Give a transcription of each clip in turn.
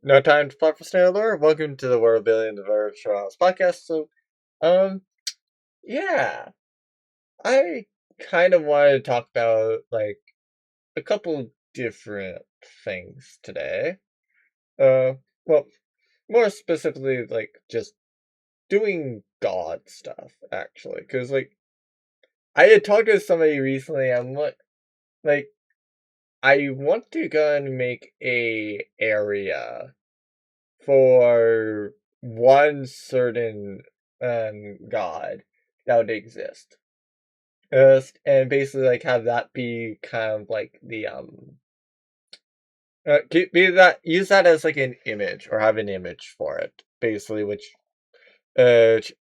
No time to plot for snare lore. Welcome to the Worldbuilding the Virtual House podcast. Um, yeah, I kind of wanted to talk about like a couple different things today. Uh, well, more specifically, like just doing God stuff actually, because I had talked to somebody recently. Like I want to go and make a area for one certain god that would exist. And basically like have that be kind of like the be that use that as like an image or have an image for it basically which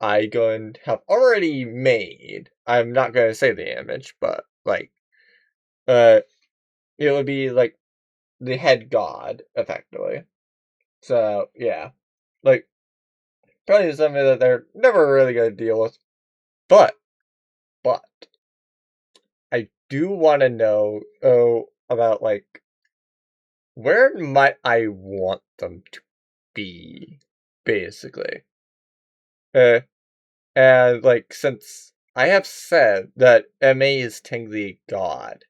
I go and have already made. I'm not going to say the image, but like uh it would be like the head god effectively. So yeah, like probably something that they're never really going to deal with. But I do want to know about like where might I want them to be, basically. Uh, and like since I have said that MA is Tingly God,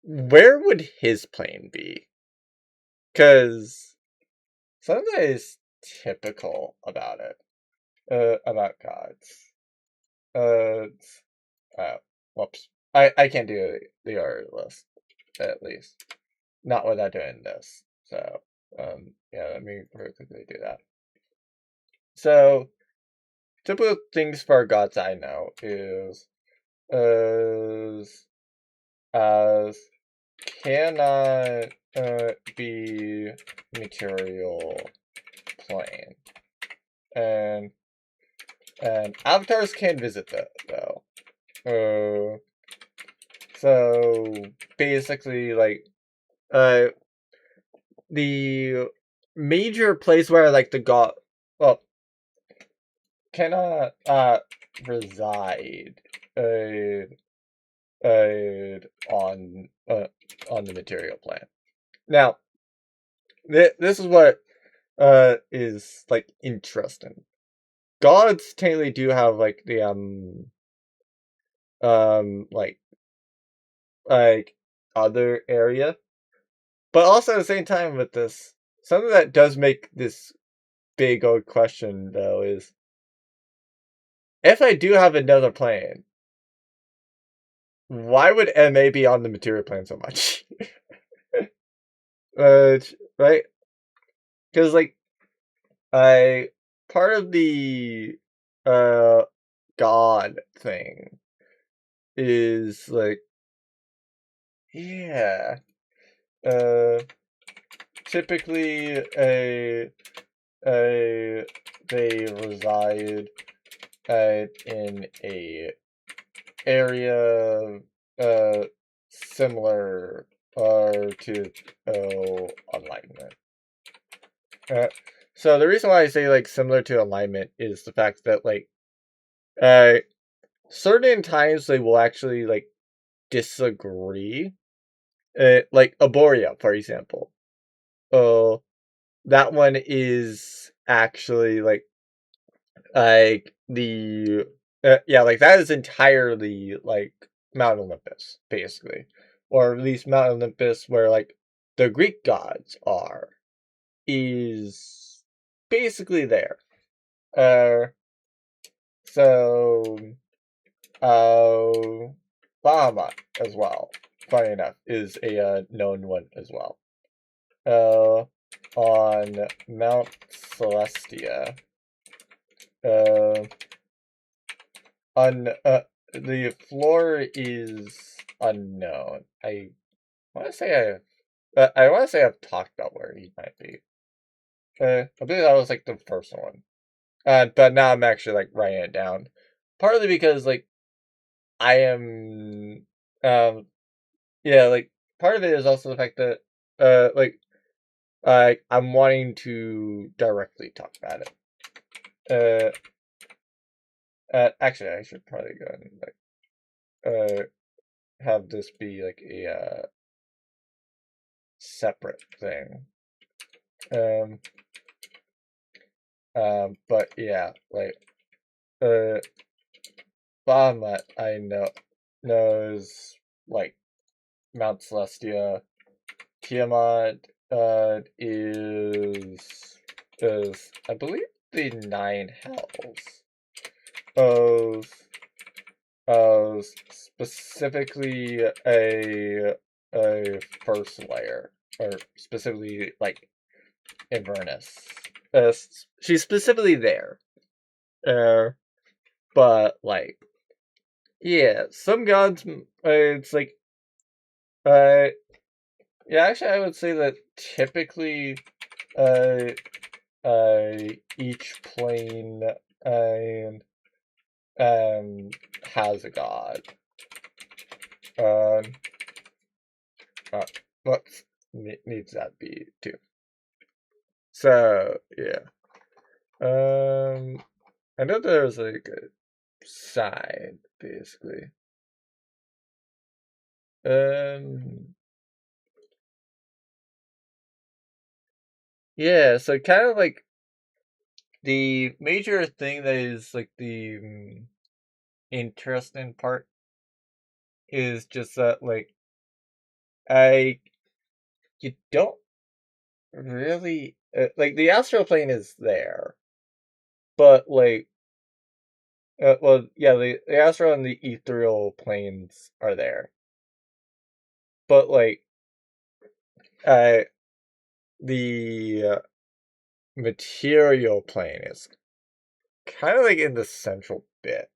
where would his plane be? Because something that is typical about it, about gods. Uh, whoops. I can't do the order list, at least. Not without doing this. So, yeah, let me very quickly do that. So, typical things for gods I know is as cannot be material plane, and avatars can visit that though. Uh, so basically, like uh, the major place where like the god, well, cannot reside uh, uh, on uh, on the material plane. Now, this is what is like interesting. Gods technically do have like the like like other area, but also at the same time with this, something that does make this big old question though is if I do have another plane, why would MA be on the material plane so much? Right? Because like I part of the uh God thing is like yeah uh typically a they reside in a area similar to alignment. Uh, so the reason why I say like similar to alignment is the fact that like uh certain times they will actually like disagree. Like Aboria, for example. Uh, that one is actually like the yeah, like that is entirely like Mount Olympus, basically, or at least Mount Olympus, where like the Greek gods are, is basically there. Uh, so uh, Bahamut as well. Funny enough, is a known one as well. Uh, on Mount Celestia. Uh, the floor is unknown. Want to say I want to say I've talked about where he might be. I believe that was like the first one. But now I'm actually like writing it down. Partly because like I am, yeah, like part of it is also the fact that, like I'm wanting to directly talk about it. Actually, I should probably go and like have this be like a separate thing. But yeah, like, Bahamut, I knows, like, Mount Celestia. Tiamat, is, I believe, the Nine Hells. Of, specifically a first layer, or specifically, like, Inverness. She's specifically there. But, like, yeah, some gods, it's like, yeah, actually, I would say that typically, uh, each plane, um, has a god. Um, what needs that be too? So yeah, I know there's like a side basically. Yeah, so kind of like the major thing that is like the interesting part is just that like I you don't really like the astral plane is there, but like well yeah the astral and the ethereal planes are there, but like uh the material plane is kind of like in the central bit.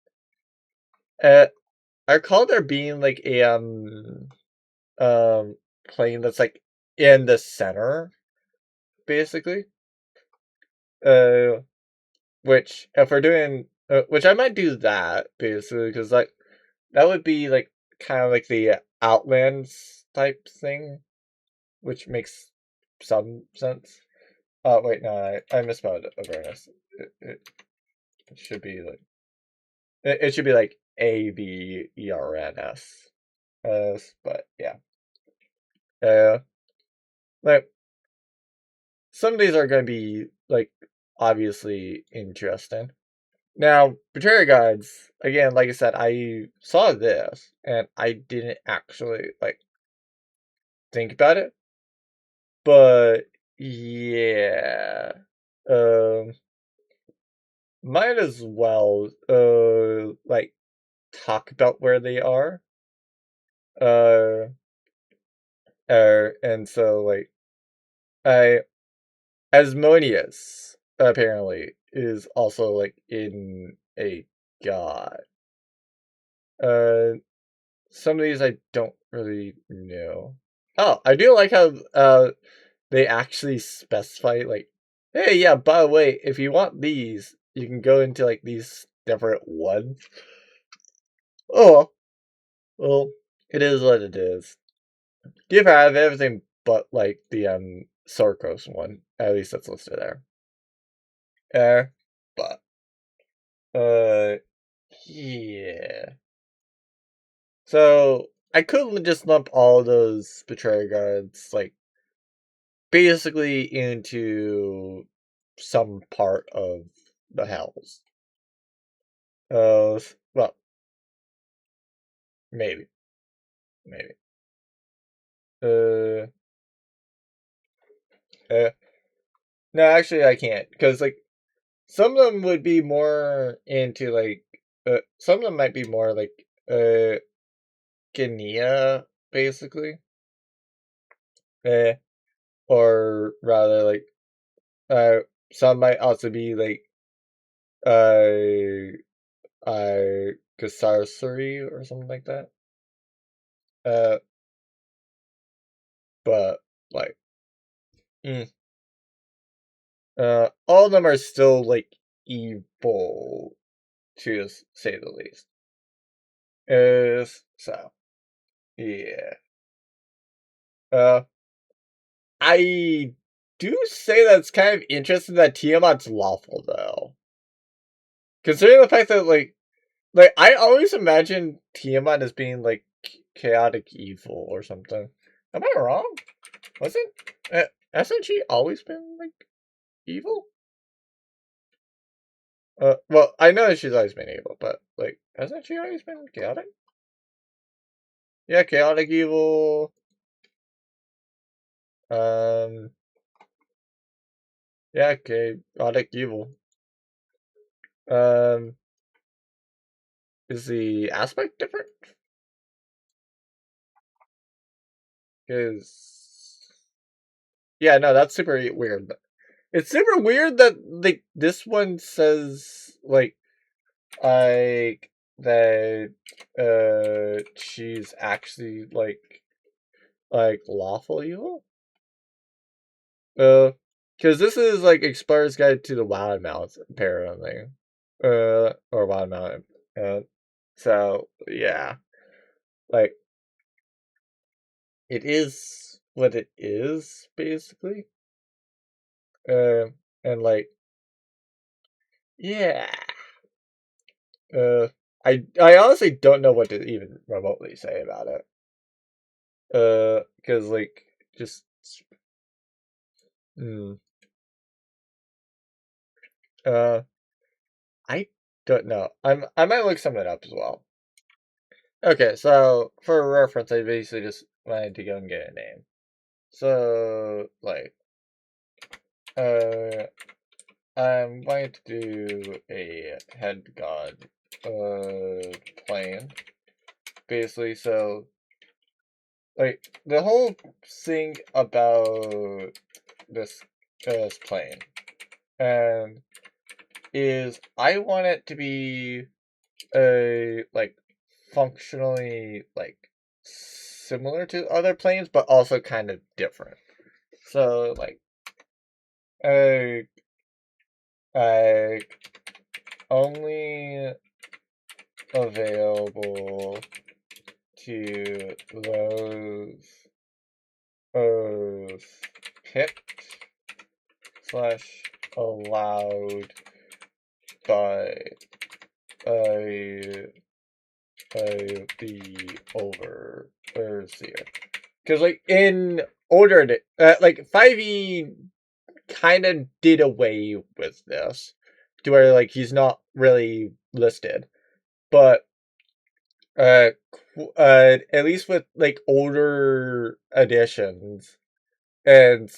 Uh, I recall there being like a um plane that's like in the center basically. Uh, which if we're doing, which I might do that basically because like that would be like kind of like the Outlands type thing, which makes some sense. Oh wait, no, I misspelled awareness. It should be like it should be like ABERNS. But yeah, uh, like some of these are going to be like obviously interesting. Now, Betrayal Guides, again, like I said, I saw this and I didn't actually like think about it. But yeah. Um might as well like talk about where they are. Uh and so like I Asmodeus apparently is also like in a god. Uh some of these I don't really know. Oh, I do like how they actually specify like, hey, yeah, by the way, if you want these, you can go into like these different ones. Oh, well, it is what it is. Give have everything but like the Sarkos one. At least that's listed there. But yeah. So I could just lump all those betrayal guards like basically into some part of the hells. Well, maybe, maybe. Uh, uh, no, actually, I can't because like some of them would be more into like, some of them might be more like, Guinea, basically, uh, or rather like, uh, some might also be like, uh, Gasarsery or something like that. Uh, but like, mm, all of them are still like evil, to say the least. So yeah. Uh, I do say that's kind of interesting that Tiamat's lawful though, considering the fact that like I always imagine Tiamat as being like chaotic evil or something. Am I wrong? Was it? Hasn't she always been evil? Well, I know she's always been evil, but, like, hasn't she always been chaotic? Yeah, chaotic evil. Um, yeah, chaotic evil. Um, is the aspect different? Because, yeah, no, that's super weird. It's super weird that, like, this one says, like, that, she's actually, like, lawful evil? Because this is like Explorer's Guide to the Wild Mouth, apparently. Or Wild Mountain. So yeah, like it is what it is, basically. Uh, and like yeah, uh, I honestly don't know what to even remotely say about it. Because like just mm, uh, I don't know. I might look something up as well. Okay, so for reference, I basically just wanted to go and get a name. So, like, uh, I'm going to do a head god, plane. Basically, so, like, the whole thing about this plane, and is I want it to be like, functionally, like, similar to other planes, but also kind of different. So, like, I, I only available to those picked slash allowed by a, the overseer. Because, like, in order to, like, 5e kind of did away with this to where, like, he's not really listed. But, at least with, like, older editions, and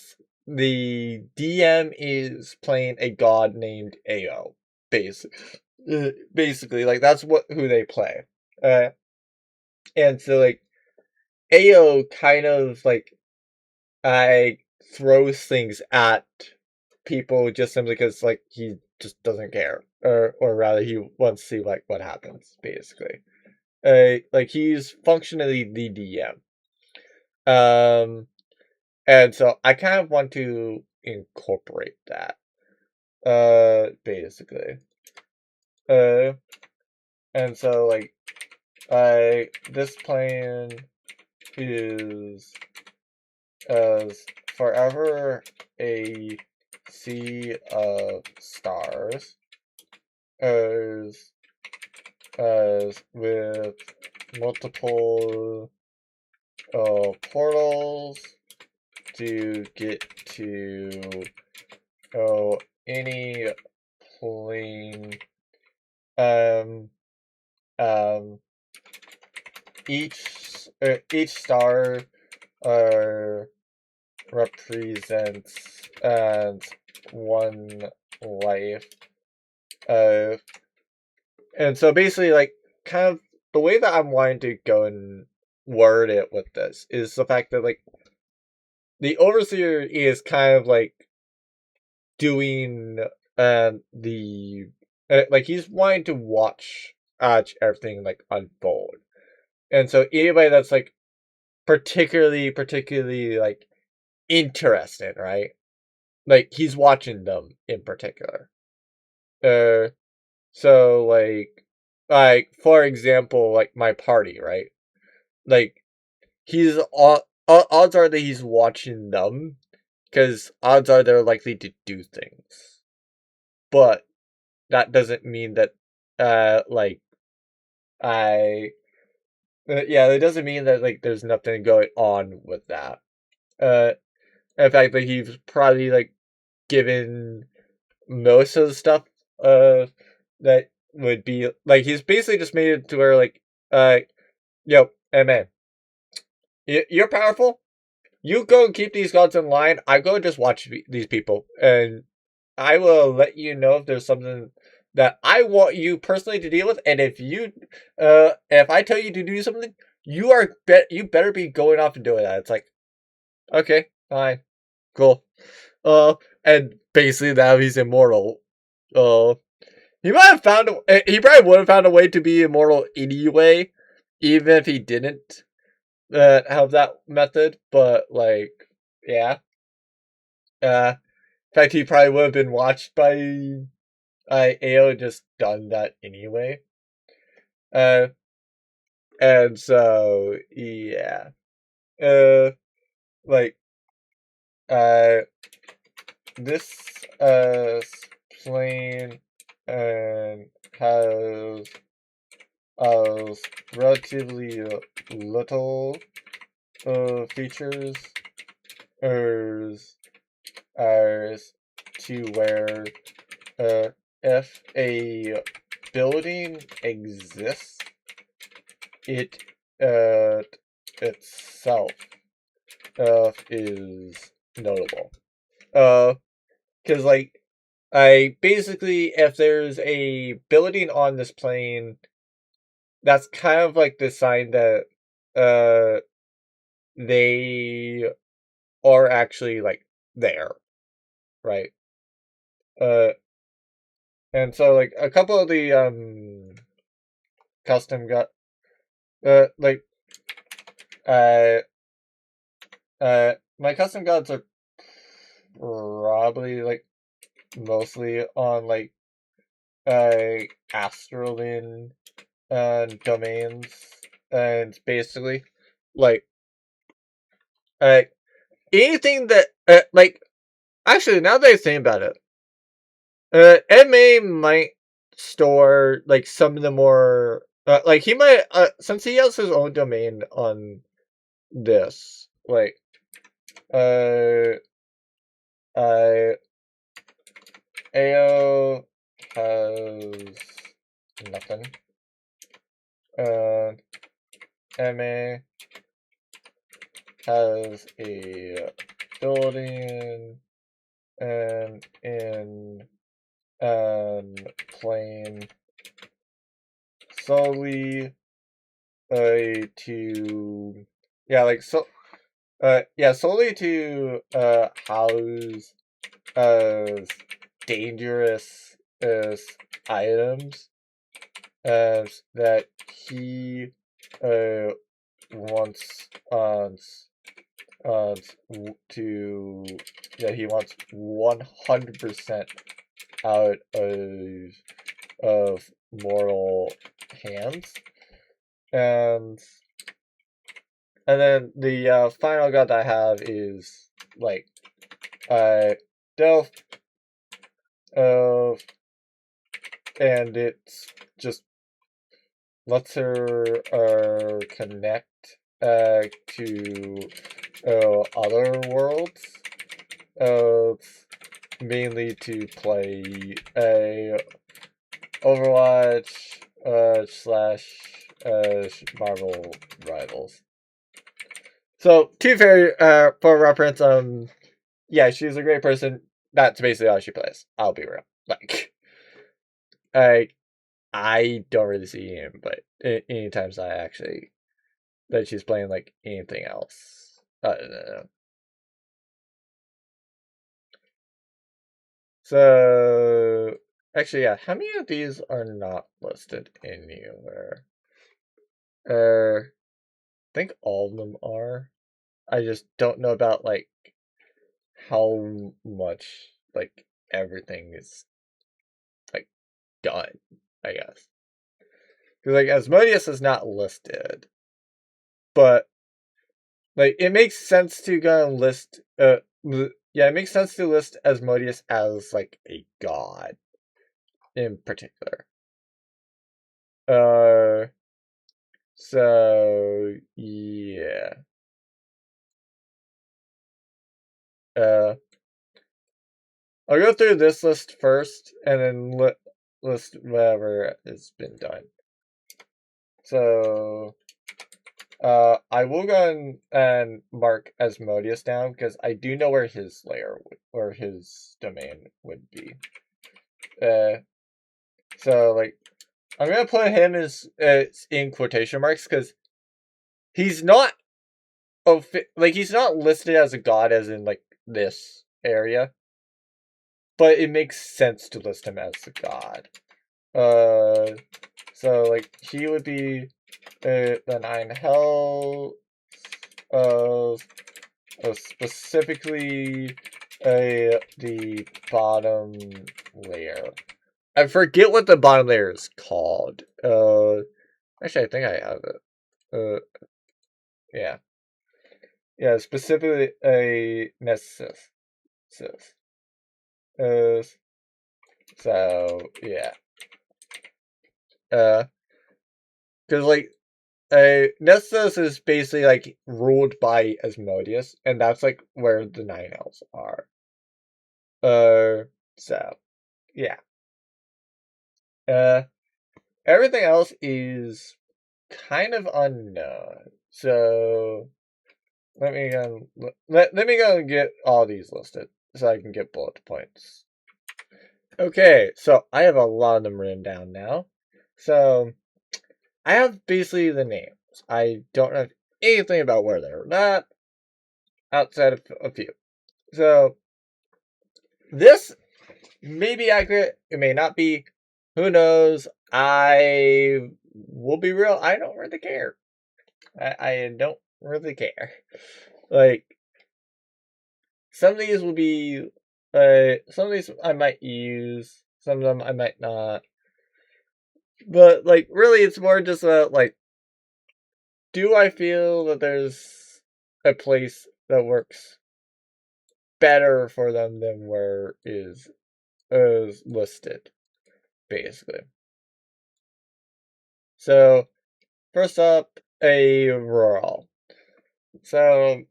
the DM is playing a god named Ao. Basically, like, that's who they play. Uh, and so, like, Ao kind of, like, I throws things at people just simply because, like, he just doesn't care, or rather he wants to see, like, what happens, basically. Like, he's functionally the DM. And so I kind of want to incorporate that, basically. uh and so, like, this plan is as forever a sea of stars, as with multiple portals to get to any plane. Um, um, each star represents one life. Uh, and so basically, like, kind of the way that I'm wanting to go and word it with this is the fact that, like, the overseer is kind of like doing the like, he's wanting to watch everything, like, unfold. And so anybody that's, like, particularly like interested, right? Like, he's watching them in particular. Uh so, like, for example, like, my party, right? Like, he's odds are that he's watching them, because odds are they're likely to do things. But that doesn't mean that, like, I, yeah, it doesn't mean that, like, there's nothing going on with that. In fact, like, he's probably, like, given most of the stuff that would be like he's basically just made it to where like yo, hey man, you're powerful. You go and keep these gods in line. I go and just watch these people, and I will let you know if there's something that I want you personally to deal with. And if I tell you to do something, you better be going off and doing that. It's like, okay, fine, cool. And basically now he's immortal. He might have found he probably would have found a way to be immortal anyway, even if he didn't have that method. But like, yeah. In fact, he probably would have been watched by AO and just done that anyway. Uh, and so yeah. Uh, like uh, this plane and has relatively little features as to where if a building exists, it itself is notable. Because like I basically, if there's a building on this plane, that's kind of like the sign that they are actually like there, right? Uh, and so like a couple of the custom got like uh my custom gods are probably like mostly on like Astralin domains, and basically like uh anything that like actually now that I think about it, MA might store like some of the more like he might since he has his own domain on this like uh uh AO has nothing. MA has a building and in plane solely to solely to house dangerous items that he wants to that he wants 100% out of moral hands. And then the final god I have is like Delph and it's just lets her connect to other worlds, mainly to play a Overwatch slash Marvel Rivals. So, to be fair, for reference, yeah, she's a great person. That's basically how she plays. I'll be real. Like, I don't really see him, but any times I actually that she's playing like anything else. So actually, yeah, how many of these are not listed anywhere? I think all of them are. I just don't know about like how much like everything is like done, I guess. Because like Asmodeus is not listed, but like it makes sense to go and list yeah, it makes sense to list Asmodeus as like a god in particular. Uh so yeah. Uh I'll go through this list first, and then list whatever has been done. So, I will go and mark Asmodeus down because I do know where his lair or his domain would be. So like I'm gonna put him as in quotation marks because he's not he's not listed as a god as in like this area, but it makes sense to list him as a god. So like he would be the nine hell, uh, specifically the bottom layer. I forget what the bottom layer is called. Actually, I think I have it. Yeah, yeah, specifically a Nessus. Uh, so yeah, because like Nessus is basically like ruled by Asmodeus, and that's like where the Nine Elves are. So yeah. Everything else is kind of unknown. So let me go and get all these listed so I can get bullet points. Okay, so I have a lot of them written down now. So I have basically the names. I don't have anything about where they're at outside of a few. So this may be accurate, it may not be. Who knows? I will be real, I don't really care. I don't really care. Like, some of these will be, some of these I might use, some of them I might not. But, like, really, it's more just about, like, do I feel that there's a place that works better for them than where is listed, basically. So, first up, a rural. So,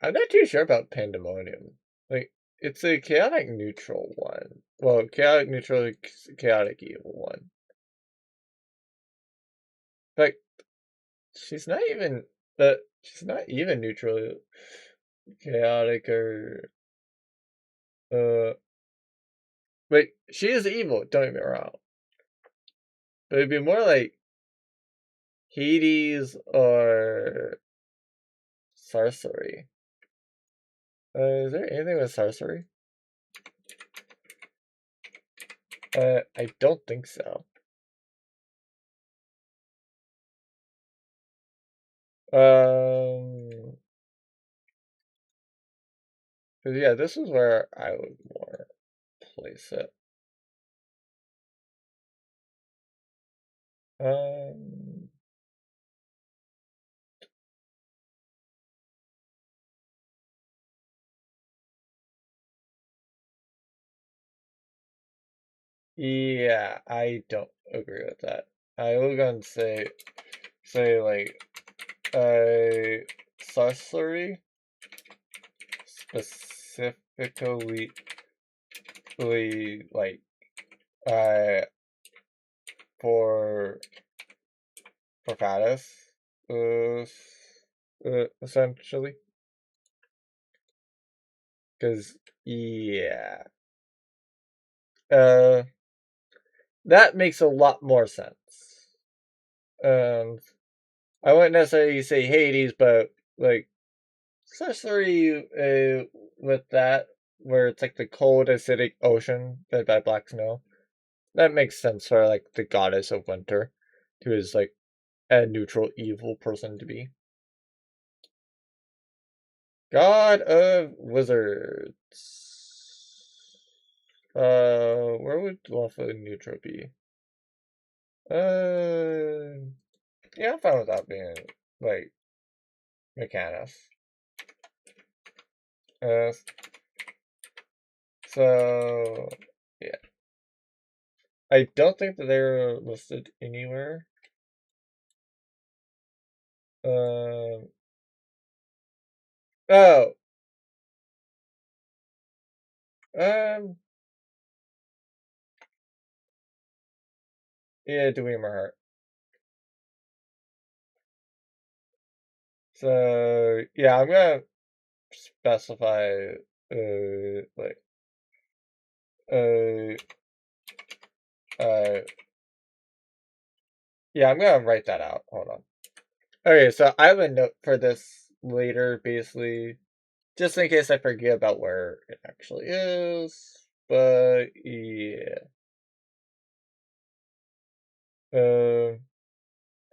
I'm not too sure about Pandemonium. Like, it's a chaotic neutral one. Well, chaotic neutral, chaotic evil one. But she's not even. She's not even neutral, chaotic or. Wait, she is evil. Don't get me wrong. But it'd be more like Hades or sorcery. Is there anything with sorcery? I don't think so. Cause yeah, this is where I would more place it. Um, yeah, I don't agree with that. I will go and say like, sorcery specifically, like, uh, for Faddis, essentially, because yeah, uh, that makes a lot more sense. I wouldn't necessarily say Hades, but like sorcery, with that, where it's like the cold, acidic ocean fed by black snow. That makes sense for like the goddess of winter, who is like a neutral evil person to be. God of wizards. Where would lawful neutral be? Yeah, I'm fine with that being like Mechanus. Uh, so yeah, I don't think that they're listed anywhere. Um. Oh, Yeah, Dwemer Heart. So yeah, I'm gonna specify like uh uh yeah, I'm gonna write that out. Hold on. Okay, so I have a note for this later, basically, just in case I forget about where it actually is. But yeah, um,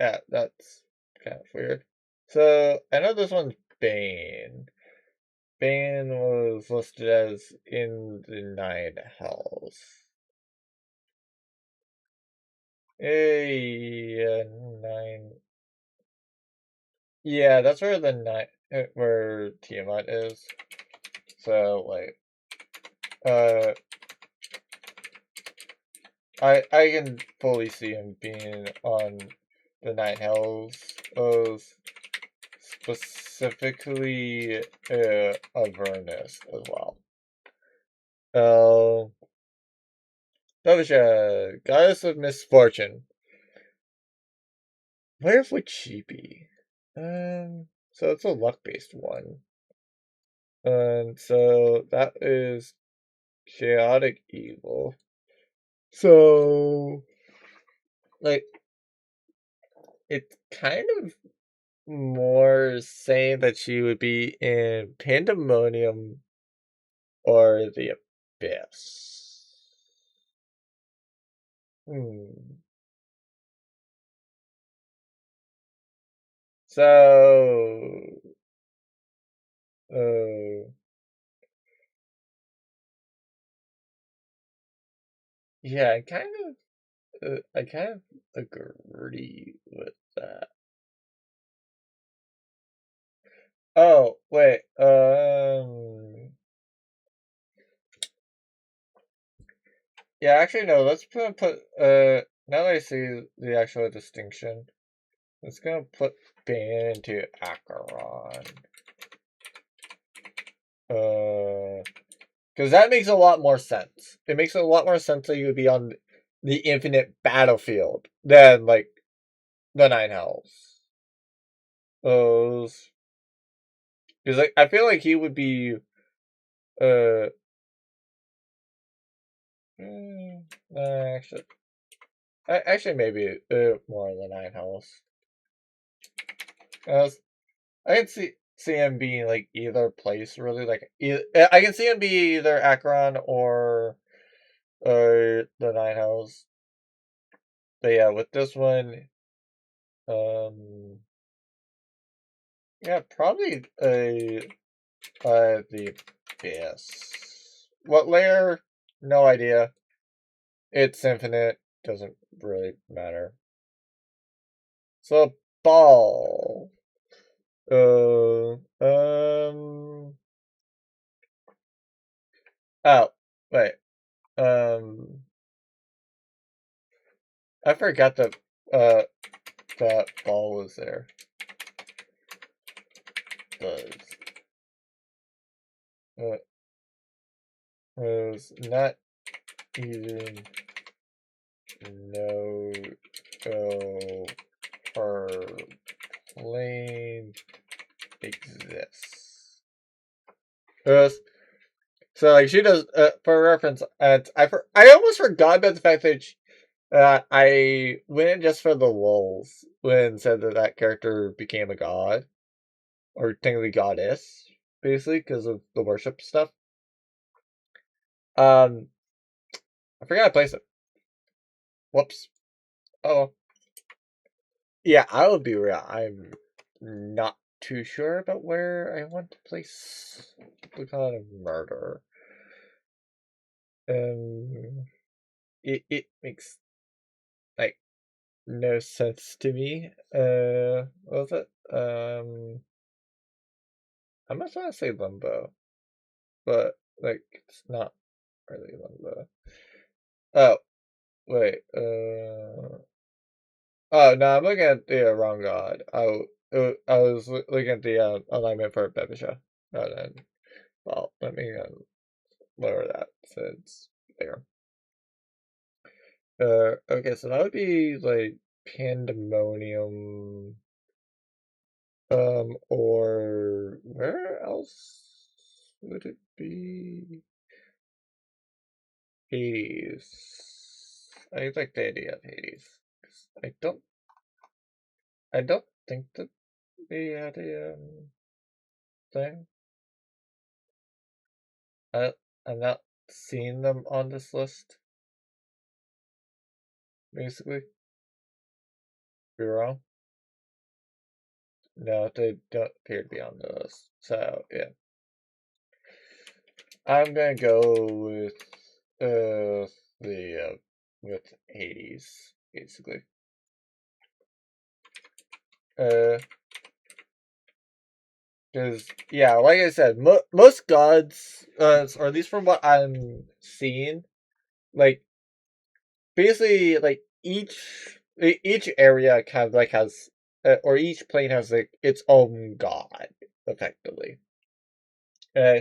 yeah, that's kind of weird. So I know this one's Bane. Bane was listed as in the Nine Hells. Yeah, nine. Yeah, that's where the where Tiamat is. So like, uh, I can fully see him being on the Nine Hells. Specifically, Avernus as well. Uh, Dovisha, Goddess of Misfortune. Where would she be? So it's a luck-based one. And so that is chaotic evil. So, like, it's kind of more saying that she would be in Pandemonium or the Abyss. Hmm. So, uh, yeah, I kind of agree with that. Oh, wait, yeah, actually, no, let's now that I see the actual distinction, let's gonna put Bane into Acheron. Because that makes a lot more sense. It makes a lot more sense that you would be on the infinite battlefield than, like, the Nine Hells. Those. Because, like, I feel like he would be, uh, actually, actually, maybe, more than Nine Hells. I can see him being like either place really. Like I can see him be either Akron or the Nine Hells. But yeah, with this one, um, yeah, probably the Abyss. What layer? No idea. It's infinite. Doesn't really matter. So ball. Oh, wait. Um, I forgot uh that ball was there. Does was not even know her plane exists. So like she does for reference. I almost forgot about the fact that I went just for the lulz when said that that character became a god or technically goddess, basically because of the worship stuff. Um, I forgot to place it. Whoops. Oh, yeah. I will be real. I'm not too sure about where I want to place the god of murder. It makes like no sense to me. What was it? I must want to say limbo, but like it's not really limbo. Oh wait. Oh no, I'm looking at the wrong god. I was looking at the alignment for Bebisha. Rather than well, let me lower that so it's there. Okay, so that would be like Pandemonium. Or where else would it be? Hades. I like the idea of Hades. I don't think that they had a thing. I'm not seeing them on this list. Basically, be wrong. No, they don't appear to be on the list. So yeah, I'm gonna go with with Hades basically. Because yeah, like I said, most gods, or at least from what I'm seeing, like basically like each area kind of like has or each plane has like its own god effectively. Uh,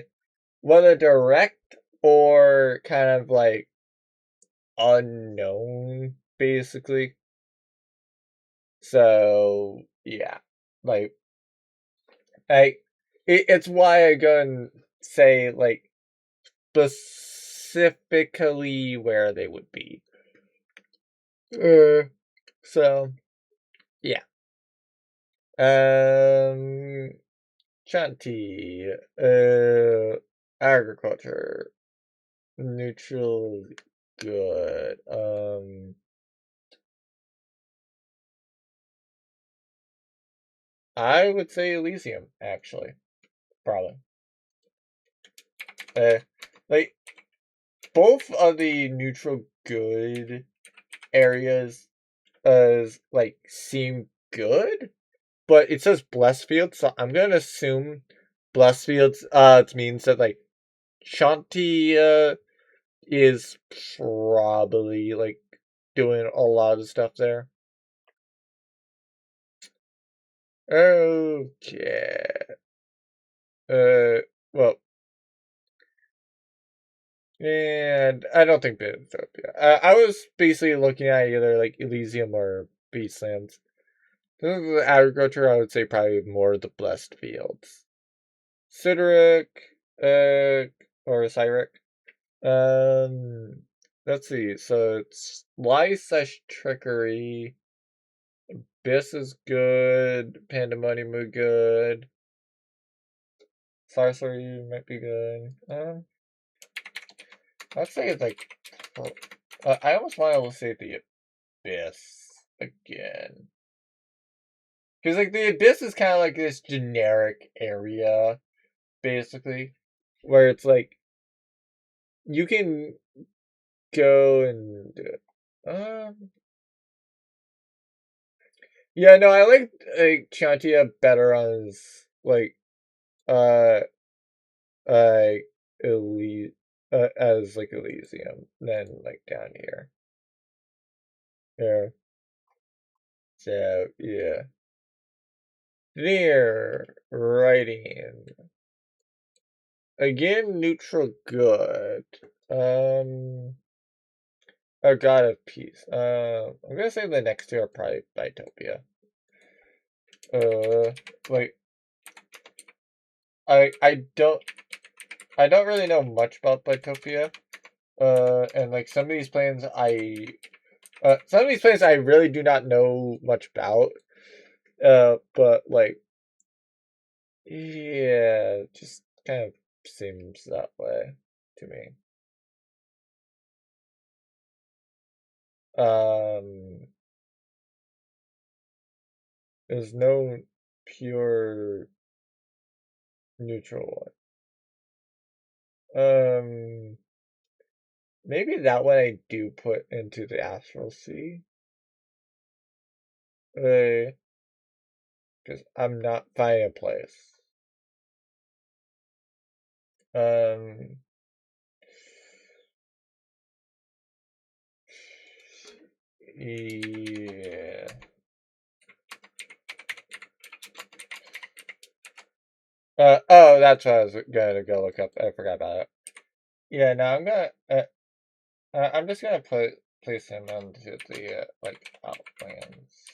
Whether direct or kind of like unknown, basically. So yeah, like it's why I go and say like specifically where they would be. So yeah. Um, Chanti, agriculture, neutral, good. I would say Elysium actually, probably. Uh, like both of the neutral good areas, like seem good. But it says blessed fields, so I'm gonna assume blessed fields it means that like Shanti is probably like doing a lot of stuff there. Okay. Well, and I don't think Benthopia. I was basically looking at either like Elysium or Beastlands. The agriculture, I would say probably more the blessed fields. Sideric, or Cyric. Let's see. So it's lie/slash trickery. Abyss is good. Pandemonium is good. Sorcery might be good. I'd say it's like. I almost want to say the Abyss again. Because like the Abyss is kind of like this generic area, basically, where it's like you can go and do it. Yeah, no, I like Chantia better as like uh uh as like Elysium than like down here. Yeah. So yeah. Near writing. Again, neutral good. A god of peace. I'm gonna say the next two are probably Bitopia. Like I don't really know much about Bitopia. And like some of these planes I really do not know much about. But like yeah, just kind of seems that way to me. Um there's no pure neutral one. Maybe that one I do put into the Astral Sea. Because I'm not finding a place. Um, yeah. Oh, that's what I was gonna go look up. I forgot about it. Yeah, now I'm just gonna place him onto the like outlands.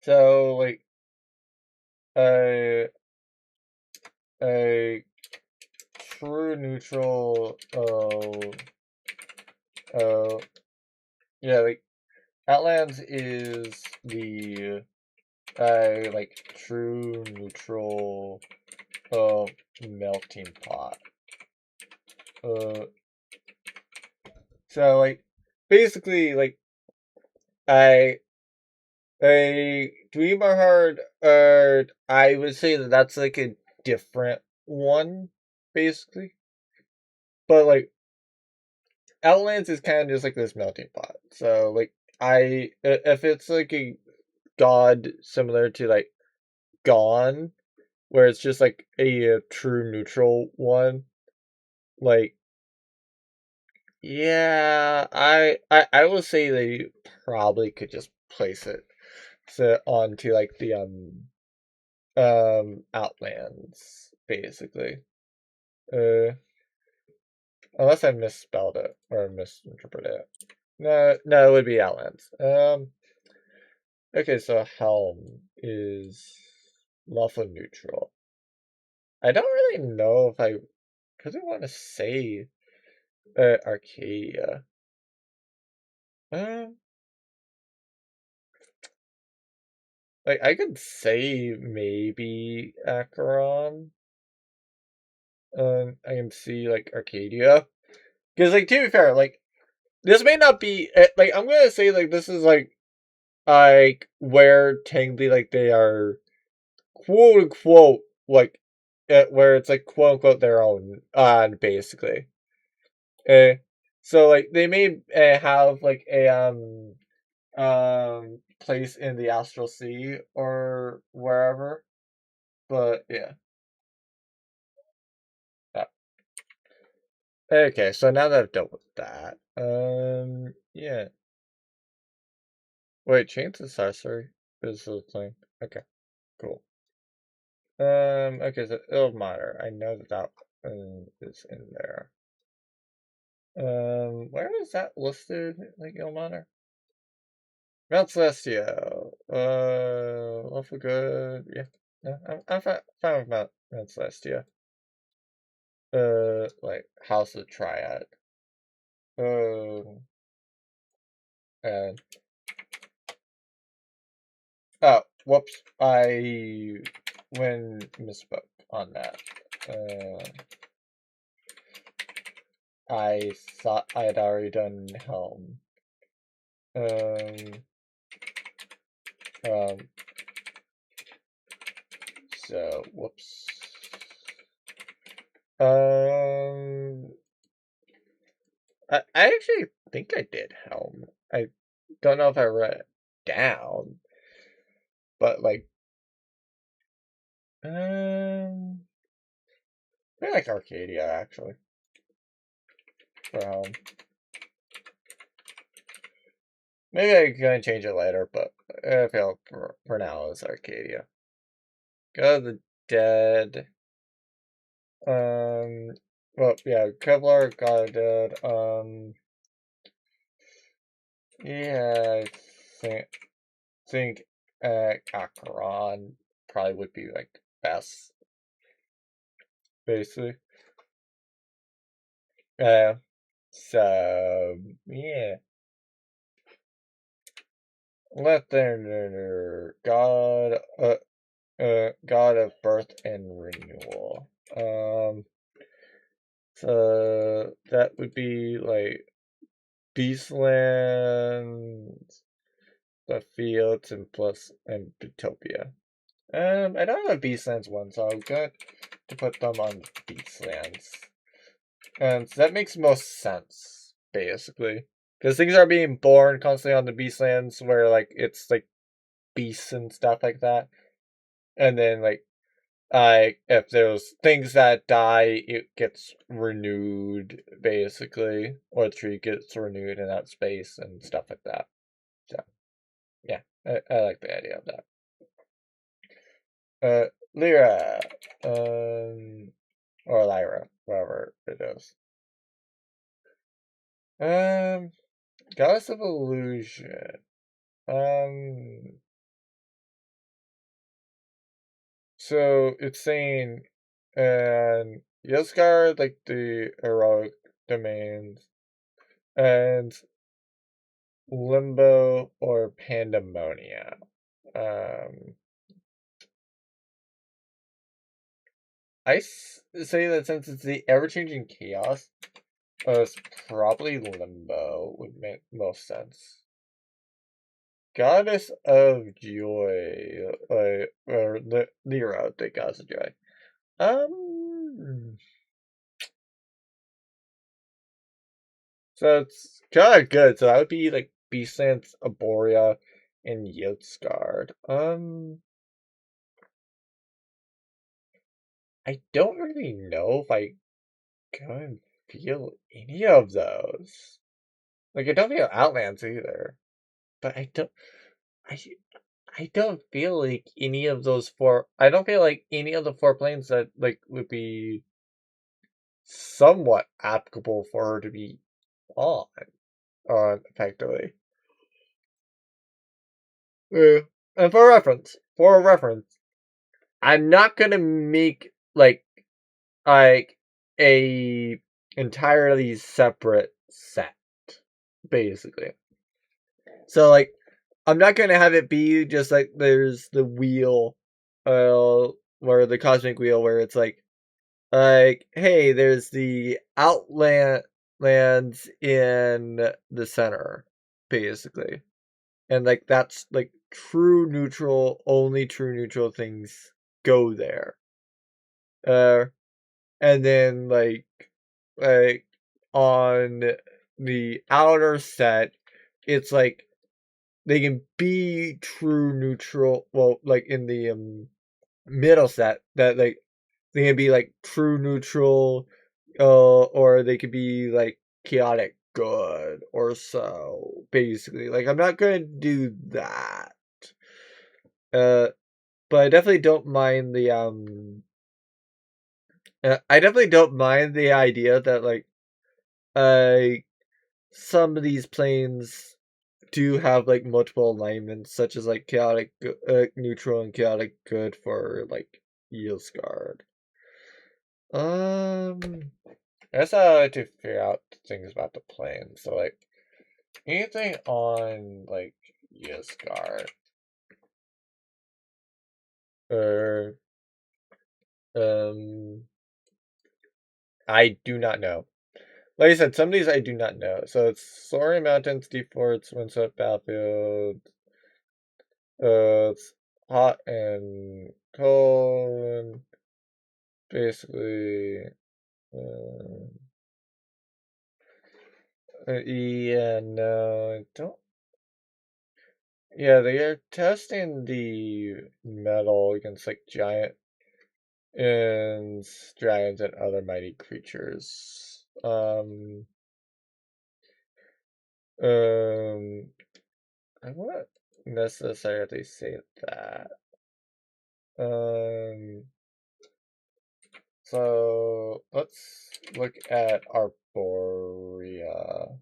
So like a a true neutral. Oh, yeah, like Outlands is the like true neutral uh melting pot. Uh, so like basically like I a Dream Hard. I would say that that's like a different one, basically. But like Outlands is kind of just like this melting pot. So like if it's like a god similar to like Gone, where it's just like a true neutral one, like yeah, I will say they probably could just place it so onto like the Outlands basically. Uh, unless I misspelled it or misinterpreted it. No, it would be Outlands. Okay, so Helm is lawful neutral. I don't really know if I really want to say Arcadia. Um, like I could say maybe Acheron. I can see like Arcadia because like to be fair, like this may not be like I'm gonna say like this is like where technically like they are quote unquote like where it's like quote unquote their own basically. Uh, so like they may have like a place in the astral sea or wherever, but yeah. Yeah. Okay, so now that I've dealt with that, yeah. Wait, change the sorcery is the thing. Okay, cool. Okay, so Ilmater, I know that that is in there. Where is that listed? Like Ilmater? Mount Celestia. Awful good. Yeah, no, I'm fine with Mount Celestia. Like House of Triad. And oh, whoops! I misspoke on that. Uh, I thought I had already done Helm. Um, um, so whoops. Um, I actually think I did Helm. I don't know if I wrote it down, but like, I like Arcadia actually for Helm. Maybe I can change it later, but I feel for now it's Arcadia. Go to the Dead. Well, yeah, Kevlar, God of Dead. Yeah, I think Acheron probably would be like best, basically. Uh, so yeah, let there God of Birth and Renewal. So that would be like Beastlands, the Fields, and plus and Utopia. I don't have Beastlands one, so I'm going to put them on Beastlands. And so that makes most sense, basically. Because things are being born constantly on the Beastlands where like it's like beasts and stuff like that. And then like if there's things that die, it gets renewed, basically. Or the tree gets renewed in that space and stuff like that. So, yeah, I like the idea of that. Lyra. Um, or Lyra, whatever it is. Goddess of Illusion. So it's saying, and Yosgar, like the heroic domains, and Limbo or Pandemonia. Um, say that since it's the ever-changing chaos, it's probably Limbo would make most sense. Goddess of Joy, or Nero, the Goddess of Joy. Um, so it's kind of good. So that would be like Beastlands, Arborea, and Yotskard. I don't really know if I go and feel any of those. Like I don't feel Outlands either, but I I don't feel like any of those four. I don't feel like any of the four planes that like would be somewhat applicable for her to be on, effectively. Yeah. And for reference, I'm not gonna make like a entirely separate set, basically. So like I'm not gonna have it be just like there's the wheel, where the cosmic wheel where it's like hey, there's the outland lands in the center, basically. And like that's like true neutral, only true neutral things go there. Uh and then like on the outer set, it's like they can be true neutral. Well, like in the middle set, that like they can be like true neutral, or they could be like chaotic good or so. Basically, like I'm not gonna do that. Uh, but I definitely don't mind the I definitely don't mind the idea that uh some of these planes do have like multiple alignments, such as like chaotic neutral and chaotic good for like Eosguard. I guess I like to figure out things about the plane. So like anything on like Eosguard or um I do not know. Like I said, some of these I do not know. So it's Soaring Mountains, Deep Forts, Windswept Battlefield. It's hot and cold. Basically, uh, yeah, no, I don't. Yeah, they are testing the metal against like dragons and other mighty creatures. I wouldn't necessarily say that. Um, so let's look at Arborea.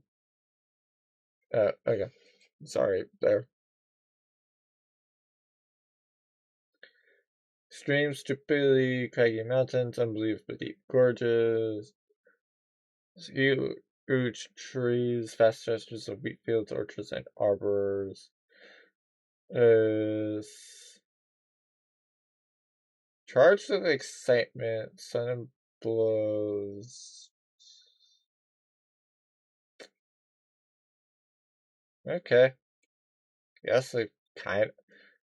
Okay. Sorry there. Streams, stupidity, craggy mountains, unbelievably deep gorges, huge trees, vast stretches of wheat fields, orchards, and arbors. Charged with excitement, sun blows. Okay. Yes, like kind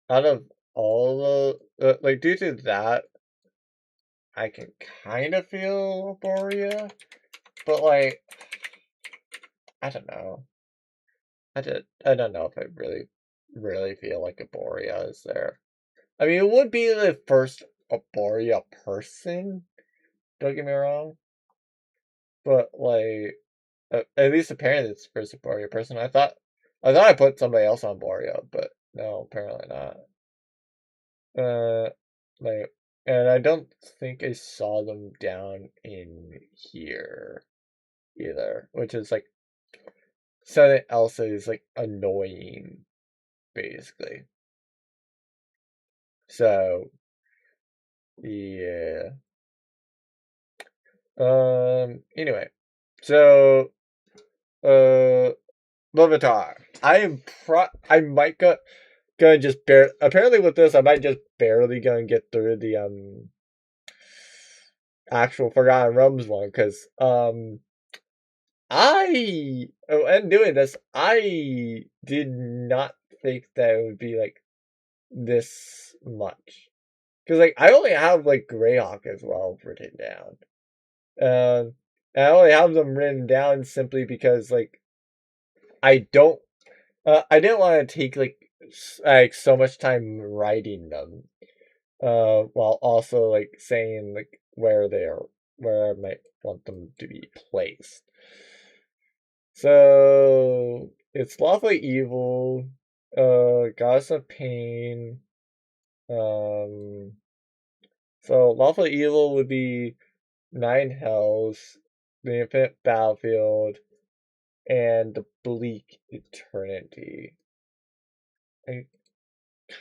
out of all the like due to that, I can kind of feel Borea, but like I don't know. I don't know if I really feel like Aboria is there. I mean, it would be the first Aboria person. Don't get me wrong, but like at least apparently it's the first Aboria person. I thought I put somebody else on Borea, but no, apparently not. Uh, like And I don't think I saw them down in here either, which is like something else that is like annoying, basically. So yeah. Anyway, so Lovitar. I might gonna just apparently with this I might just barely gonna get through the actual Forgotten Realms one, because and doing this, I did not think that it would be like this much. Because like I only have like Greyhawk as well written down. And I only have them written down simply because like I don't I didn't want to take like so much time writing them. While also like saying like where I might want them to be placed. So it's lawfully evil, goddess of pain. Um, so lawfully evil would be 9 hells, the infinite battlefield, and the bleak eternity. I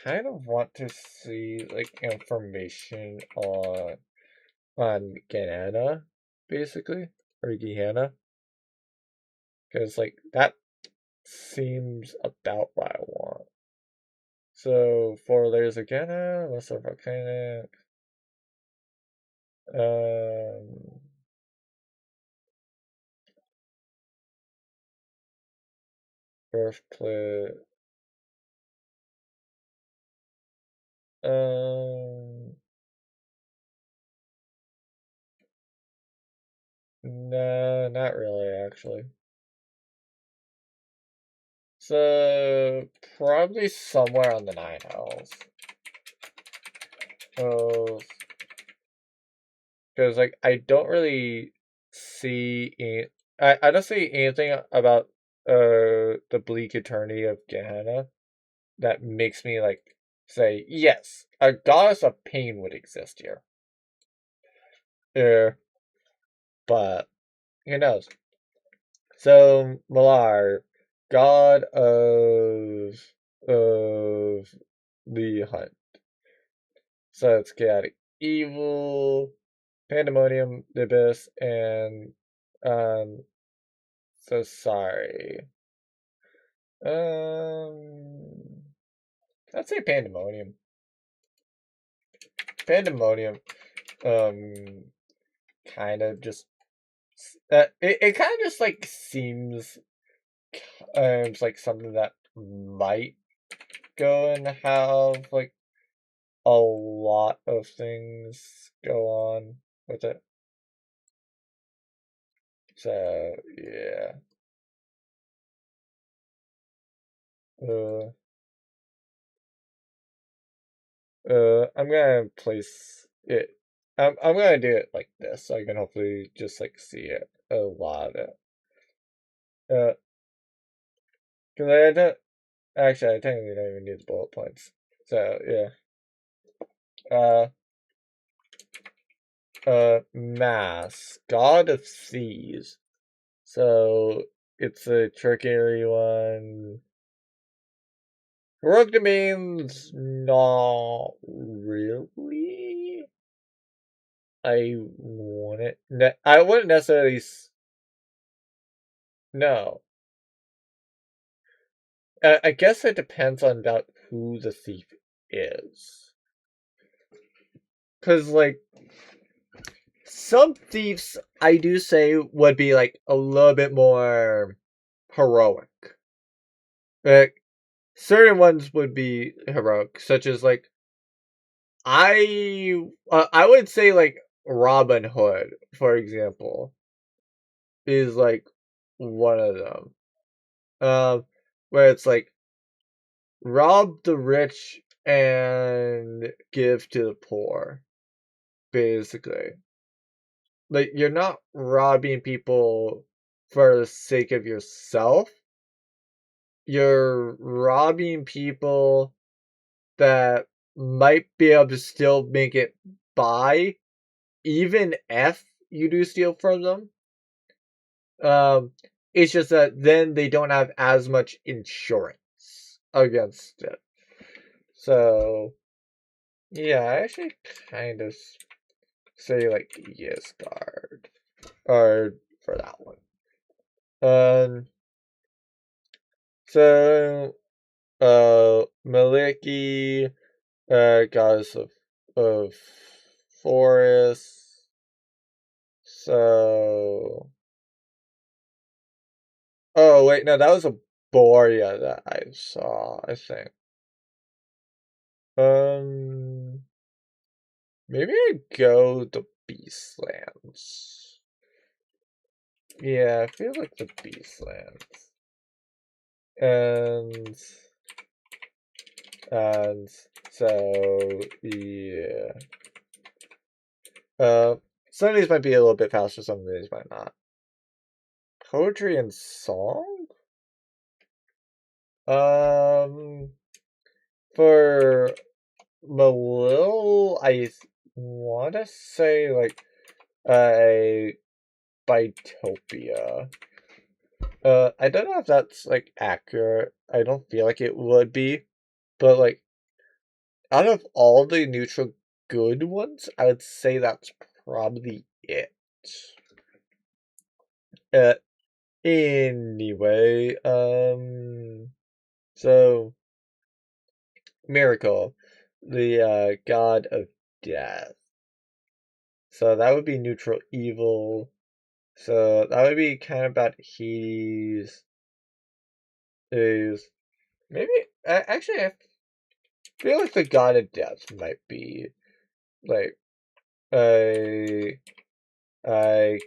kind of want to see like information on Gehenna, basically, or Gehenna, because like that seems about what I want. So 4 layers of Gehenna, lesser volcanic, um, birthplace, um, no, not really actually. So probably somewhere on the 9 hells. Oh, because like I don't really I don't see anything about the bleak eternity of Gehenna that makes me like say yes, a goddess of pain would exist here. Yeah, but who knows? So Malar, god of the hunt. So it's chaotic evil, pandemonium, the abyss, and um. So sorry. Um. I'd say pandemonium. Pandemonium. Um. Kind of just. It kind of just like seems it's like something that might go and have like a lot of things go on with it. So yeah. Uh, I'm gonna place it. I'm gonna do it like this, so I can hopefully just like see it a lot of it. Because I don't actually I technically don't even need the bullet points. So yeah. Uh, Mass, God of Seas. So it's a trickery one. Rogue domains, not really. I wouldn't necessarily. No, I guess it depends on about who the thief is. Cause like some thieves, I do say would be like a little bit more heroic. Like certain ones would be heroic, such as like I would say like Robin Hood, for example, is like one of them. Where it's like rob the rich and give to the poor, basically. Like you're not robbing people for the sake of yourself. You're robbing people that might be able to still make it buy, even if you do steal from them. It's just that then they don't have as much insurance against it. So, yeah, I actually kind of say like yes guard or for that one. So Maliki, goddess of forest. So, oh wait, no, that was a Borea that I saw, I think. Maybe I go the Beastlands. Yeah, I feel like the Beastlands. And so yeah. Some of these might be a little bit faster, some of these might not. Poetry and song? For Malil, I want to say like a Bitopia. I don't know if that's like accurate. I don't feel like it would be, but like out of all the neutral good ones, I would say that's probably it. Uh, anyway, so Miracle, the god of death. So that would be neutral evil. So that would be kind of about Hades. Is maybe actually I feel like the god of death might be like a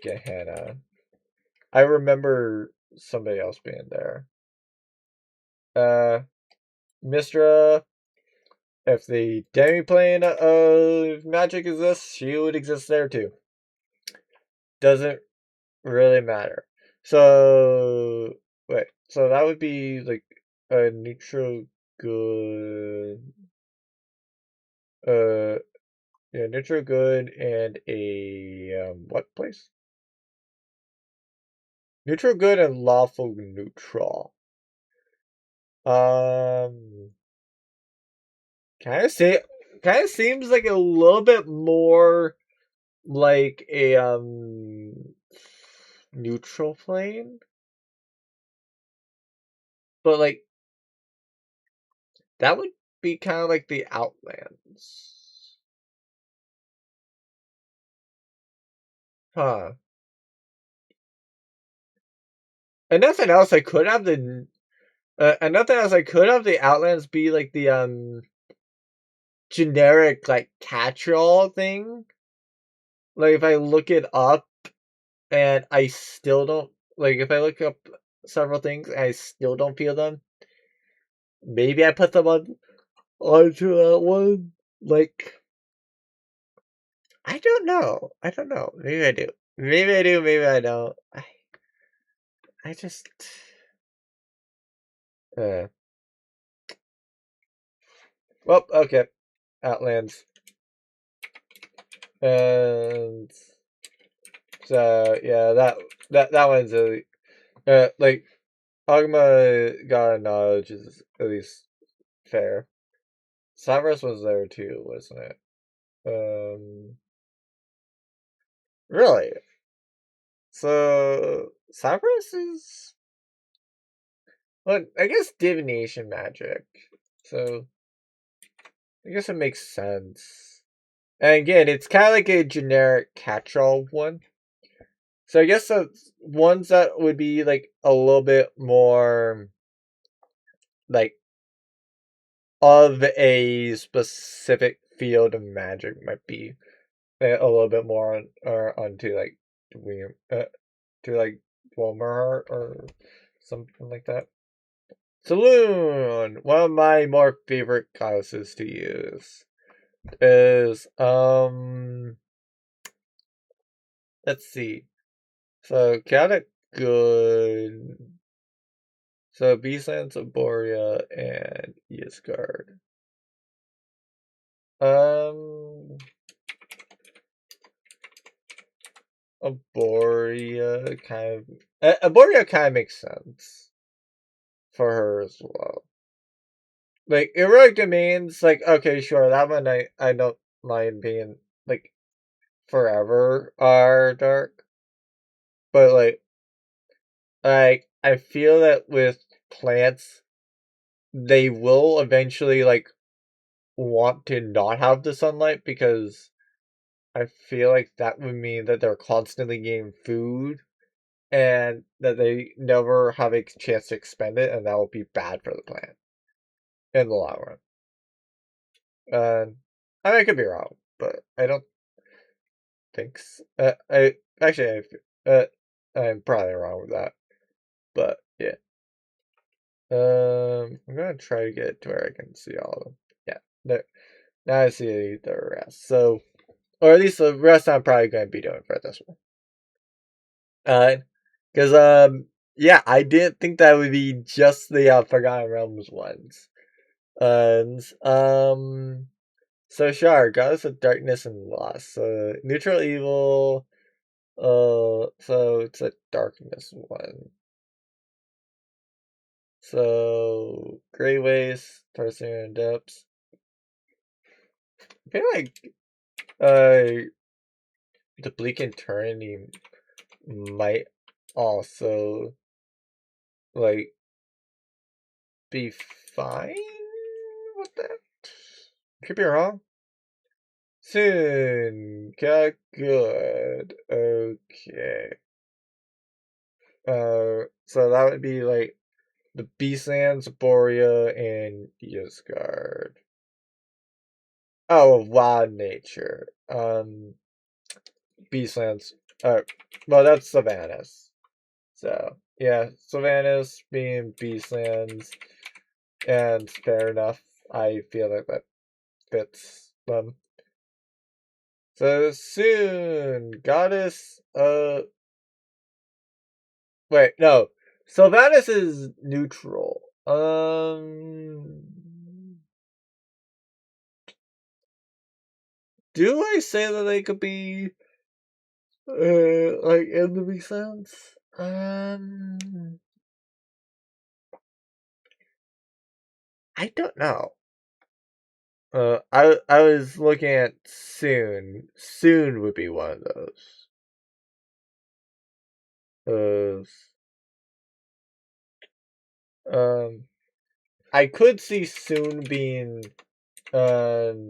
Gehenna. I remember somebody else being there. Mistra, if the demi-plane of magic exists, she would exist there too. Doesn't really matter. So wait, so that would be like a neutral good, yeah, neutral good and a what place? Neutral good and lawful neutral. Um, kind of seems like a little bit more like a neutral plane, but like that would be kind of like the Outlands, huh? And nothing else. I could have the and nothing else. I could have the Outlands be like the generic like catch-all thing. Like if I look it up and I still don't like if I look up several things and I still don't feel them, maybe I put them onto that one. Like I don't know. I don't know. Maybe I do. Maybe I do. Maybe I don't. I just. Uh, well, okay. Outlands. And so yeah, that one's a like Agma God of Knowledge is at least fair. Cyrus was there too, wasn't it? Really? So Cyrus is, well, I guess divination magic. So I guess it makes sense. And again, it's kind of like a generic catch-all one. So I guess the ones that would be like a little bit more like of a specific field of magic might be a little bit more on or onto like to like Dwemer or something like that. Saloon, one of my more favorite classes to use is let's see. So got it good. So Beastlands of Borea and Ysgard. Um Arborea kind of makes sense for her as well. Like, heroic domains, like, okay, sure, that one I don't mind being, like, forever are dark. But, like, I feel that with plants, they will eventually, like, want to not have the sunlight because I feel like that would mean that they're constantly getting food and that they never have a chance to expend it, and that will be bad for the plant in the long run. I mean, I could be wrong, but I don't think so. I actually, I'm probably wrong with that, but yeah. I'm gonna try to get to where I can see all of them. Yeah, there. Now I see the rest. So, or at least the rest I'm probably gonna be doing for this one. Because yeah, I didn't think that would be just the Forgotten Realms ones. And so sure, Goddess of Darkness and Loss. So neutral evil. So it's a darkness one. So Grey Waste, Tarsian Depths. I feel like the Bleak Eternity might also like be fine with that. Could be wrong. Soon got good. Okay. So that would be like the Beastlands, Borea, and Yozgard. Oh, wild nature. Beastlands. Well, that's Savannas. So yeah, Savannas being Beastlands, and fair enough. I feel like that fits them. So soon, goddess. Wait, no. Sylvanas is neutral. Do I say that they could be like enemy sense? I don't know. I was looking at soon. Soon would be one of those. Um, I could see soon being Arborea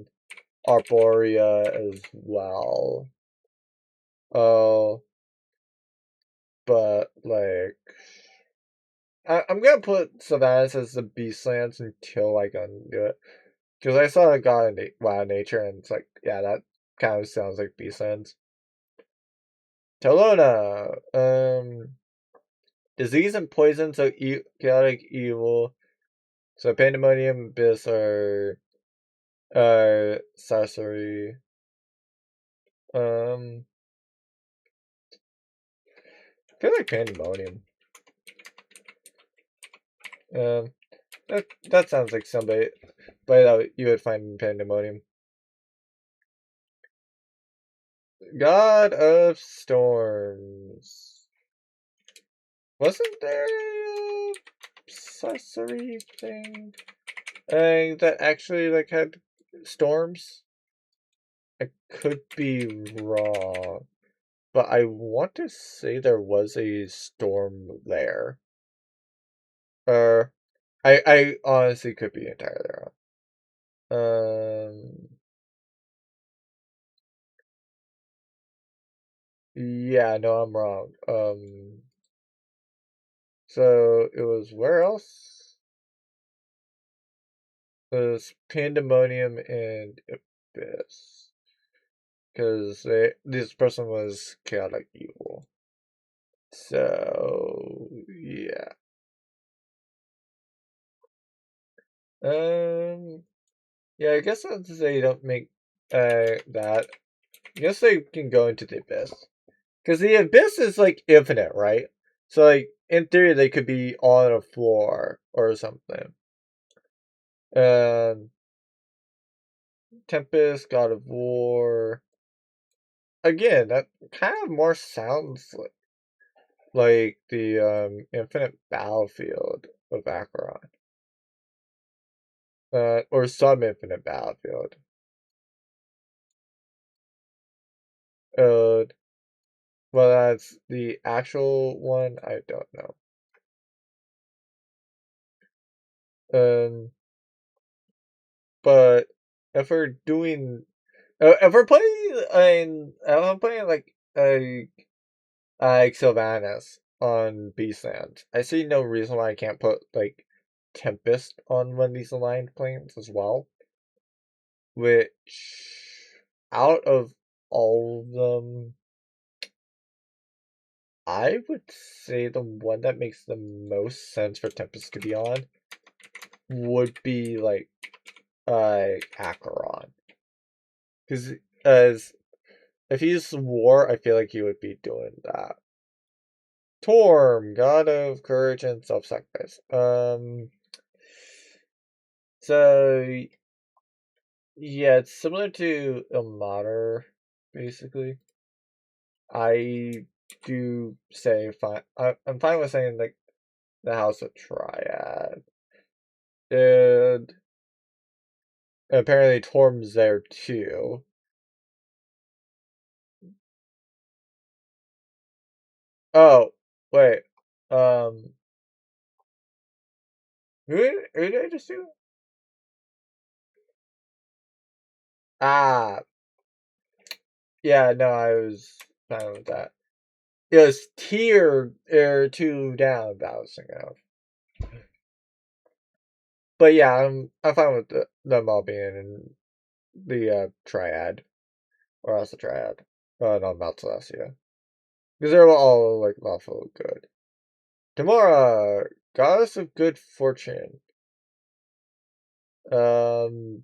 as well. Oh, but like I'm gonna put Sylvanas as the Beastlands until I can do it. Because I saw a God in Wild Nature and it's like, yeah, that kind of sounds like Beastlands. Telona, disease and poison, so chaotic evil. So pandemonium, abyss, or sorcery. I feel like pandemonium. That sounds like somebody that you would find in pandemonium. God of Storms. Wasn't there a sorcery thing that actually like had storms? I could be wrong, but I want to say there was a storm there. I honestly could be entirely wrong. Yeah, no, I'm wrong. So it was where else? It was Pandemonium and Abyss. Because this person was chaotic evil. So yeah. Yeah, I guess since they don't make that. I guess they can go into the abyss. Because the abyss is like infinite, right? So like in theory they could be on a floor or something. Um Tempest, God of War. again, that kind of more sounds like the Infinite Battlefield of Acheron. Or some Infinite Battlefield. Uh, well, that's the actual one. I don't know. Um, but if we're doing, if we're playing, if I'm playing like Sylvanas on Beastland, I see no reason why I can't put like Tempest on one of these aligned planes as well. Which, out of all of them, I would say the one that makes the most sense for Tempest to be on would be like Acheron. Because as if he's war, I feel like he would be doing that. Torm, god of courage and self-sacrifice. So yeah, it's similar to Ilmater, basically. I do say fine. I'm fine with saying like the House of Triad. And apparently Torm's there too. Oh, wait. Um, who did I just do? Ah, yeah, no, I was fine with that. It was tier or two down that I was thinking of. But yeah, I'm fine with them all being in the triad. Or else the triad. No, not Celestia. Because they're all like lawful good. Tamora, goddess of good fortune. Um,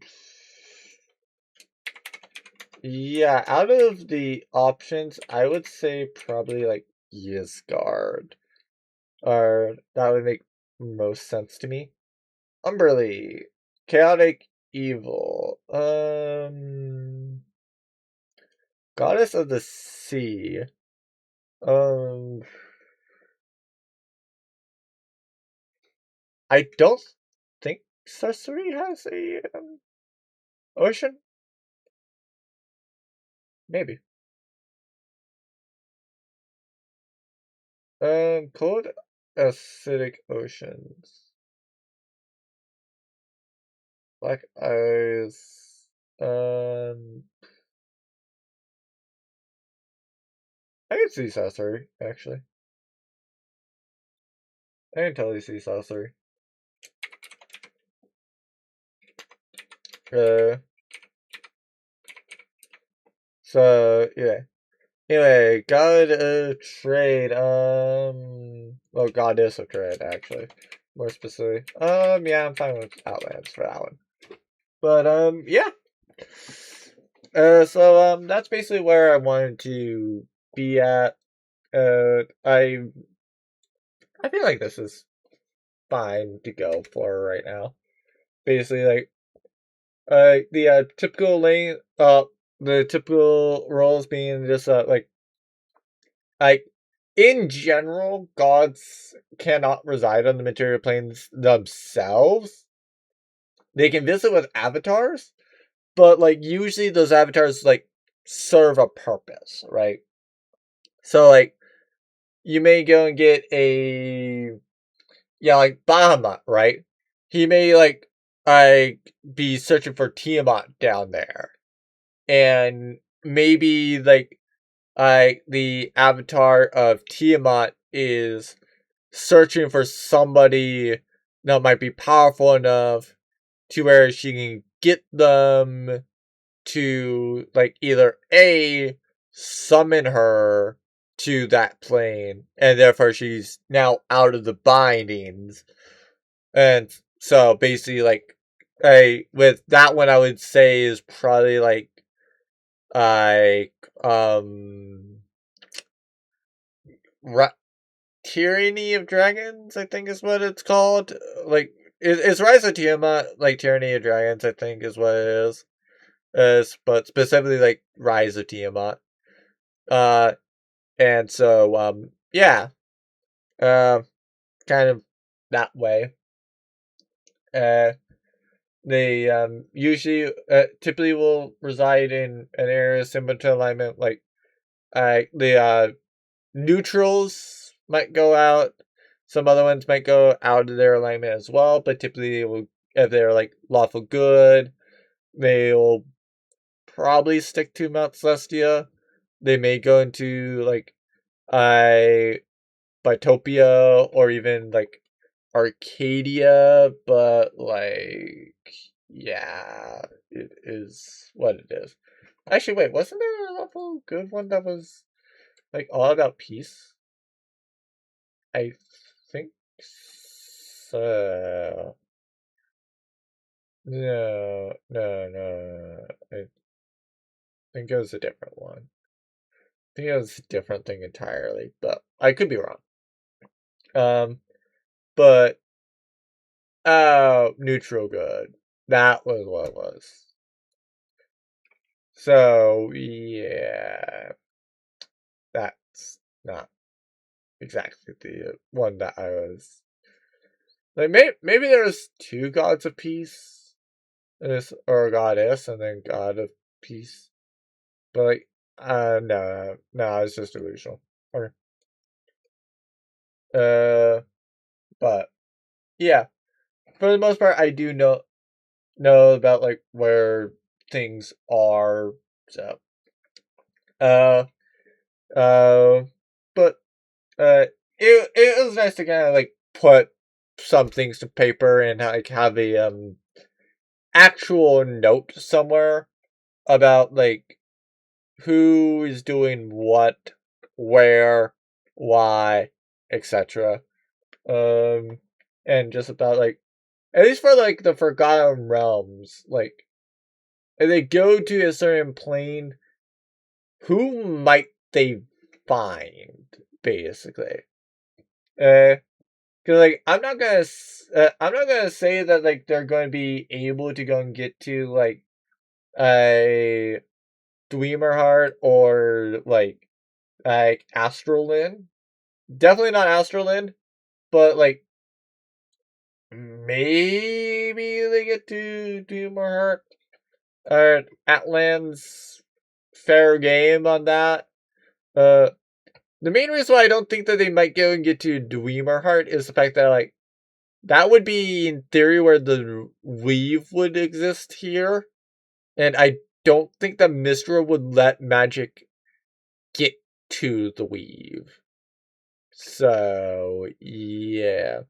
yeah, out of the options, I would say probably like Yisgard. Or that would make most sense to me. Umberly, chaotic evil. Goddess of the sea. Um, I don't think Sussery has a ocean. Maybe. Cold acidic oceans. Black eyes. I can see Sussery, actually. I can totally see Sussery. Uh, so yeah. Anyway, god of trade. Well, goddess of trade, actually, more specifically. Yeah, I'm fine with Outlands for that one. But yeah. So that's basically where I wanted to be at. I feel like this is fine to go for right now. Basically, like the typical lane, the typical roles being just like in general, gods cannot reside on the material planes themselves. They can visit with avatars, but like usually those avatars like serve a purpose, right? So like you may go and get like Bahamut, right? He may be searching for Tiamat down there. And maybe the avatar of Tiamat is searching for somebody that might be powerful enough to where she can get them to like either A, summon her to that plane, and therefore she's now out of the bindings. And so basically like with that one I would say is probably like um Ra- Tyranny of Dragons, I think is what it's called. Like it's Rise of Tiamat, like Tyranny of Dragons, I think is what it is. But specifically like Rise of Tiamat. And so, yeah, uh, kind of that way. Uh, they usually, typically will reside in an area similar to alignment, like the neutrals might go out. Some other ones might go out of their alignment as well, but typically, will, if they're like lawful good, they'll probably stick to Mount Celestia. They may go into like I Bitopia or even like Arcadia, but like yeah, it is what it is. Actually, wait, wasn't there a lawful good one that was like all about peace? I think so. No, no, no. I think it was a different one. I think it was a different thing entirely, but I could be wrong. But neutral good. That was what it was. So yeah, that's not exactly the one that I was like. Maybe there's two gods of peace, or goddess, and then god of peace. But like, no, it's just delusional. Okay. But yeah, for the most part, I do know about like where things are. So, uh, uh, but it was nice to kind of like put some things to paper and like have a actual note somewhere about like who is doing what, where, why, etc. And just about like at least for like the Forgotten Realms, like if they go to a certain plane, who might they find basically? Because like I'm not gonna say that like they're going to be able to go and get to like a Dweemerheart or like Astrolin. Definitely not Astrolin, but like maybe they get to Dweemerheart or Atlan's fair game on that. Uh, the main reason why I don't think that they might go and get to Dweemerheart is the fact that like that would be in theory where the weave would exist here, and I don't think that Mistra would let magic get to the weave. So yeah,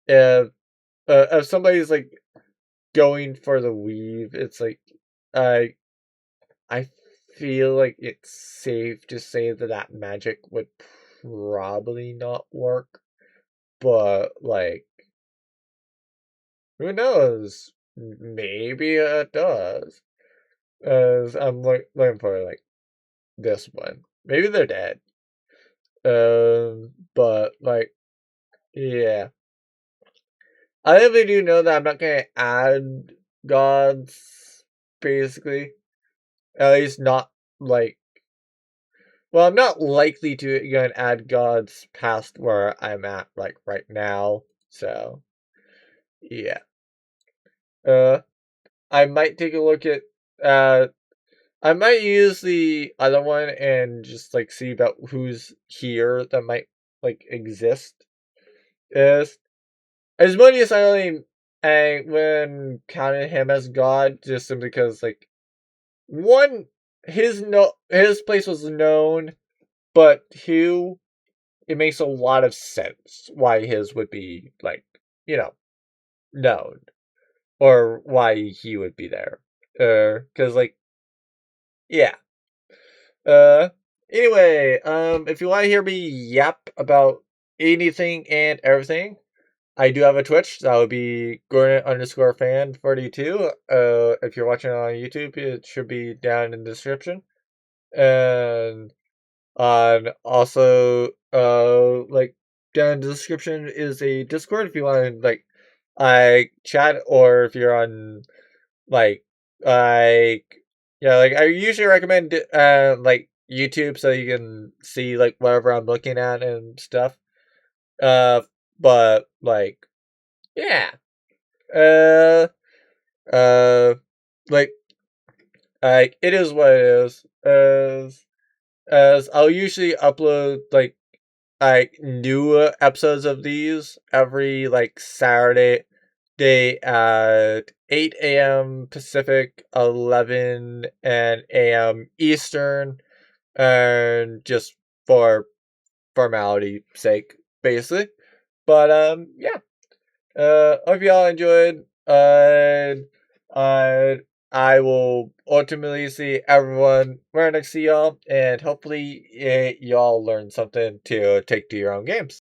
if if somebody's like going for the weave, it's like I I feel like it's safe to say that that magic would probably not work, but like who knows? Maybe it does. As I'm looking for like this one. Maybe they're dead. But like yeah. I definitely do know that I'm not gonna add gods, basically. At least not like. Well, I'm not likely to go and add gods past where I'm at, like right now. So yeah. Uh, I might take a look at. I might use the other one and just like see about who's here that might like exist. Is as much as I only when counted him as God, just simply because like one his place was known, but two, it makes a lot of sense why his would be like known or why he would be there. Because like yeah. Uh, anyway, if you want to hear me yap about anything and everything, I do have a Twitch. That would be Gordon_fan42. If you're watching on YouTube, it should be down in the description. And also, like down in the description is a Discord if you want to like, I chat, or if you're on, like, like, yeah, like I usually recommend, like YouTube so you can see like whatever I'm looking at and stuff. But like, yeah. Uh, uh, like, it is what it is. As I'll usually upload like new episodes of these every like Saturday day at 8 a.m. Pacific, 11 a.m. Eastern, and just for formality sake, basically. But yeah. Hope y'all enjoyed. Uh, I will ultimately see everyone when I see y'all, and hopefully y'all learn something to take to your own games.